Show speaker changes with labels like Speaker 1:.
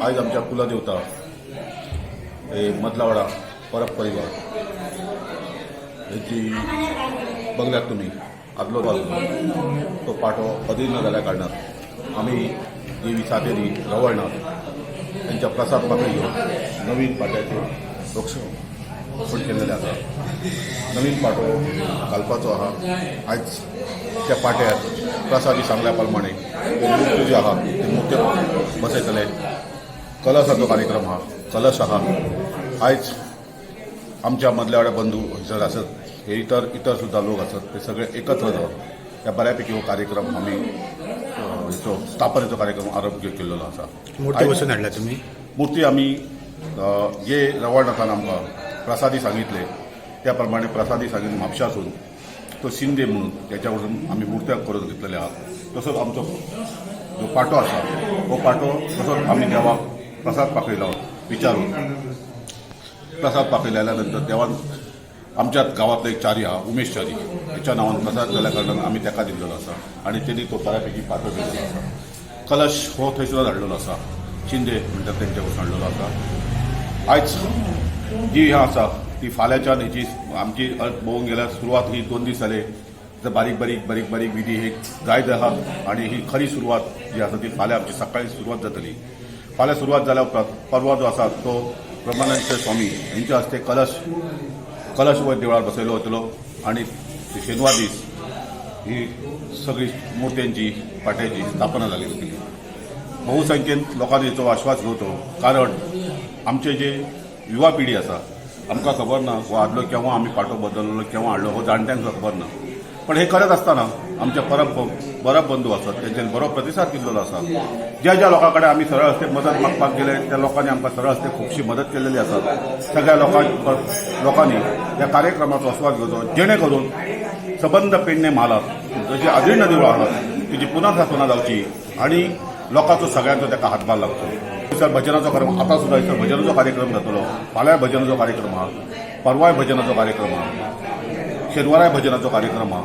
Speaker 1: आज आमच्या कुलदेवता मदलावाडा परब परिवार याची बघल्यात तुम्ही आदलो तो पाठो अधीन न जाल्या कारणान आम्ही देवी सातेरी रवळनाथ यांच्या प्रसाद पाकळी घेऊन नवीन पाट्याचे रोक्षण केलेले आसा. नवीन पाटो घालपाचो आहा. आयज त्या पाट्यार प्रसादी सांगल्या प्रमाणे मुर्त्यो ज्यो आहा ते मुर्त्यो बसयतले. कलशाचो कार्यक्रम आहा, कलश आहा. आयज आमच्या मदल्या बंधू हयसर आसत, हे इतर सुद्धा लोक असत, ते सगळे एकत्र जावन त्या बऱ्यापैकी हो कार्यक्रम आम्ही स्थापनेचो कार्यक्रम आरंभ केलेलो आसा.
Speaker 2: मूर्ती बसून हाडल्या तुम्ही?
Speaker 1: मूर्ती आम्ही जे रवळनाथान आमकां प्रसादी सांगितले त्या प्रमाणे प्रसादी सांगितले म्हापशासून तो शिंदे म्हणून त्याच्या वरून आम्ही मूर्त्या करून घेतलेले आहात. तसोच आमचो जो पाटो आसा तो पाटो तसोच आम्ही देवाक प्रसाद पाकळी लावन विचारून प्रसाद पाकळी लायल्यानंतर देवान आमच्याच गावातलो एक चारी आहा उमेश चारी त्याच्या नावान प्रसाद जाल्या कारणान आम्ही तेका दिल्लो आसा आणि त्यांनी तो बऱ्यापैकी पाटो दिल्लो आसा. कलश हो थंयसर हाडलेलो आसा, शिंदे म्हणटात तेंच्या वचून हाडलेलो आसा. आयज जी आसा ती फाल्यांच्यान हेची आमची पळोवंक गेल्यार सुरवात ही 2 दीस जाले. बारीक बारीक विधी हे जायत आहात आणि ही खरी सुरवात जी आसा ती फाल्यां आमची सकाळी सुरवात जातली. फाल्यां सुरवात जाल्या उपरांत परवा जो आसा तो ब्रह्मानंद स्वामी यांच्या हस्ते कलश वयर देवळार बसयलो वतलो आणि शेनवार दीस ही सगळी मुर्त्यांची पाट्याची स्थापना जाली वतली. बहुसंख्येन लोकांनी हेचो आस्वाद घेवचो, कारण आमचे जे युवा पिढी आसा आमकां खबर ना हो आदलो केव्हा आमी पाटो बदललो केव्हा हाडलो हो जाणट्यांक खबर ना. पण हे करत असताना आमचे परब बंधू आसात तेंच्यांनी बरो प्रतिसाद दिल्लो आसा. ज्या ज्या लोकां कडेन आमी सरळ हस्ते मदत मागपाक गेले त्या लोकांनी आमकां सरळ हस्ते खुबशी मदत केलेली आसा. सगळ्या लोकांनी ह्या कार्यक्रमाचो आस्वाद घेवचो, जेणे करून सबंद पेडणे म्हालात जशी आजीर्ण देवळां आसात तिची पुनर्स्थापना जावची आणि लोकांचो सगळ्यांचो ताका हातभार लागचो. थंयसर भजनाचो कार्यक्रम आतां सुद्दां थंयसर भजनाचो कार्यक्रम जातलो, फाल्यां भजनाचो कार्यक्रम आहा, परवाय भजनाचो कार्यक्रम आहा, शेनवाराय भजनाचो कार्यक्रम आहा.